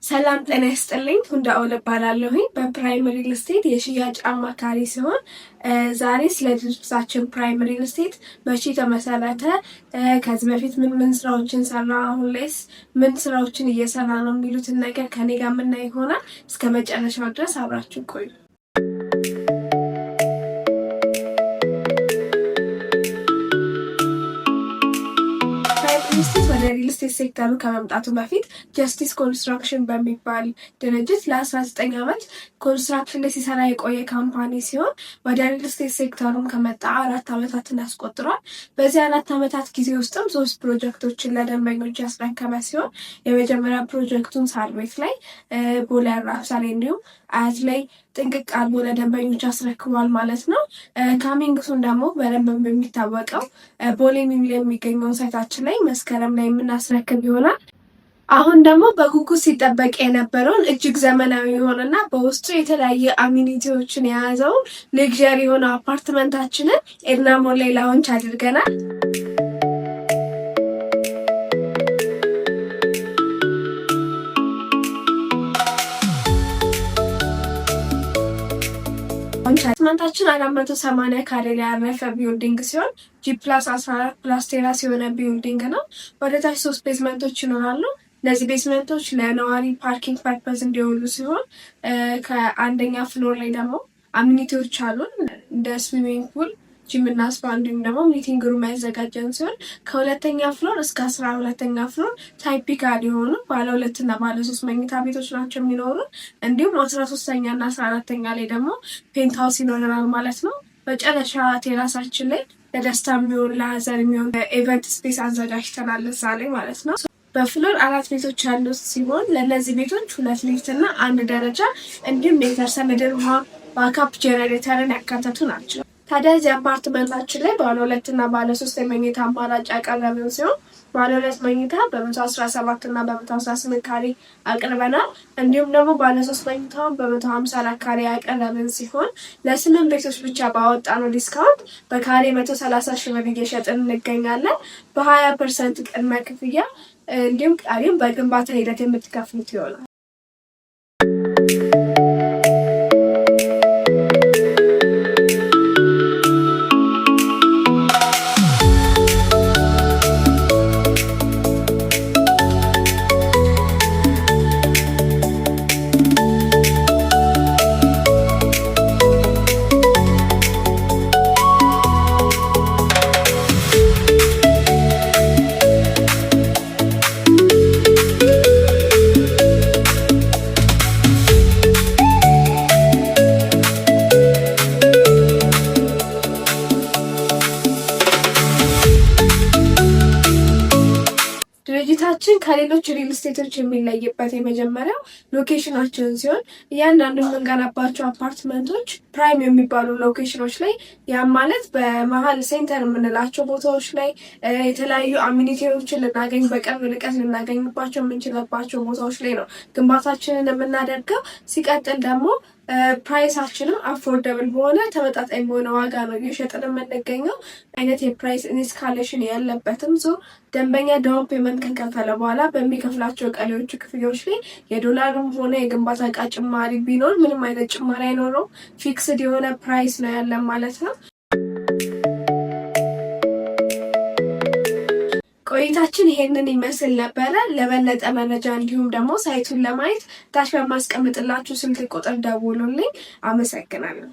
ሰላም ጤና ይስጥልኝ። ሁንዳኦል እባላለሁኝ በፕራይም ሪል ስቴት የሽያጭ አማካሪ ሲሆን ዛሬ ስለ ድርጅታችን ፕራይም ሪል ስቴት መቼ ተመሰረተ፣ ከዚህ በፊት ምን ስራዎችን ሰራ፣ አሁን ላይስ ምን ስራዎችን እየሰራ ነው የሚሉትን ነገር ከኔ ጋር የምናይ ይሆናል። እስከ መጨረሻው ድረስ አብራችሁ ቆዩ። ወደ ሪል ስቴት ሴክተሩ ከመምጣቱ በፊት ጀስቲስ ኮንስትራክሽን በሚባል ድርጅት ለ19 ዓመት ኮንስትራክሽን ላይ ሲሰራ የቆየ ካምፓኒ ሲሆን ወደ ሪል ስቴት ሴክተሩን ከመጣ 4 ዓመታትን ያስቆጥሯል። በዚህ 4 ዓመታት ጊዜ ውስጥም 3 ፕሮጀክቶችን ለደንበኞች ያስረከበ ሲሆን የመጀመሪያ ፕሮጀክቱን ሳር ቤት ላይ፣ ቦሌ አራብሳ ላይ እንዲሁም አያት ላይ ጥንቅቅ አድርጎ ለደንበኞች አስረክቧል ማለት ነው። ካሚንግ ሱን ደግሞ በደንብ የሚታወቀው ቦሌ ሚሊዮን የሚገኘውን ሳይታችን ላይ መስከረም ላይ የምናስረክብ ይሆናል። አሁን ደግሞ በጉጉት ሲጠበቅ የነበረውን እጅግ ዘመናዊ የሆነና በውስጡ የተለያየ አሚኒቲዎችን የያዘውን ሌክዠሪ የሆነ አፓርትመንታችንን ኤድና ሞል ላይ ላውንች አድርገናል። አፓርትመንታችን 480 ካሬ ላይ ያረፈ ቢልዲንግ ሲሆን G+14 ፕላስ ቴራስ የሆነ ቢልዲንግ ነው። ወደ ታች 3 ቤዝመንቶች ይኖራሉ። እነዚህ ቤዝመንቶች ለነዋሪ ፓርኪንግ ፐርፐዝ እንዲውሉ ሲሆን ከአንደኛ ፍሎር ላይ ደግሞ አሚኒቲዎች አሉን እንደ ስዊሚንግ ፑል፣ ጂም እና ስፓ እንዲሁም ደግሞ ሚቲንግ ሩም ያዘጋጀን ሲሆን ከሁለተኛ ፍሎር እስከ 12ኛ ፍሎር ታይፒካል የሆኑ ባለ 2 እና ባለ 3 መኝታ ቤቶች ናቸው የሚኖሩን። እንዲሁም 13ኛ እና 14ኛ ላይ ደግሞ ፔንት ሃውስ ይኖረናል ማለት ነው። መጨረሻ ቴራሳችን ላይ ለደስታ የሚሆን ለሀዘን የሚሆን ኤቨንት ስፔስ አዘጋጅተናል እዛ ላይ ማለት ነው። በፍሎር 4 ቤቶች ያሉት ሲሆን ለእነዚህ ቤቶች 2 ሊፍት እና 1 ደረጃ እንዲሁም የከርሰ ምድር ውሃ ባካፕ ጄኔሬተርን ያካተቱ ናቸው። ታዲያ እዚህ አፓርትመንታችን ላይ ባለ 2 እና ባለ 3 የመኝታ አማራጭ ያቀረብን ሲሆን ባለ 2 መኝታ በ117 እና በ118 ካሬ አቅርበናል። እንዲሁም ደግሞ ባለ 3 መኝታውን በ154 ካሬ ያቀረብን ሲሆን ለ8 ቤቶች ብቻ ባወጣነው ዲስካውንት በካሬ 130 ሺህ ብር እየሸጥን እንገኛለን። በ20% ቅድመ ክፍያ እንዲሁም ቀሪም በግንባታ ሂደት የምትከፍሉት ይሆናል። ድርጅታችን ከሌሎች ሪል ስቴቶች የሚለይበት የመጀመሪያው ሎኬሽናችን ሲሆን እያንዳንዱ የምንገነባቸው አፓርትመንቶች ፕራይም የሚባሉ ሎኬሽኖች ላይ ያም ማለት በመሀል ሴንተር የምንላቸው ቦታዎች ላይ የተለያዩ አሚኒቲዎችን ልናገኝ በቅርብ ርቀት ልናገኝባቸው የምንችልባቸው ቦታዎች ላይ ነው ግንባታችንን የምናደርገው። ሲቀጥል ደግሞ ፕራይሳችንም አፎርደብል በሆነ ተመጣጣኝ በሆነ ዋጋ ነው እየሸጥን የምንገኘው። አይነት የፕራይስ ኢንስካሌሽን ያለበትም ደንበኛ ዳውን ፔመንት ከከፈለ በኋላ በሚከፍላቸው ቀሪዎቹ ክፍያዎች ላይ የዶላርም ሆነ የግንባታ እቃ ጭማሪ ቢኖር ምንም አይነት ጭማሪ አይኖረው። ፊክስድ የሆነ ፕራይስ ነው ያለን ማለት ነው። ቆይታችን ይሄንን ይመስል ነበረ። ለበለጠ መረጃ እንዲሁም ደግሞ ሳይቱን ለማየት ታች በማስቀምጥላችሁ ስልክ ቁጥር ደውሉልኝ። አመሰግናለሁ።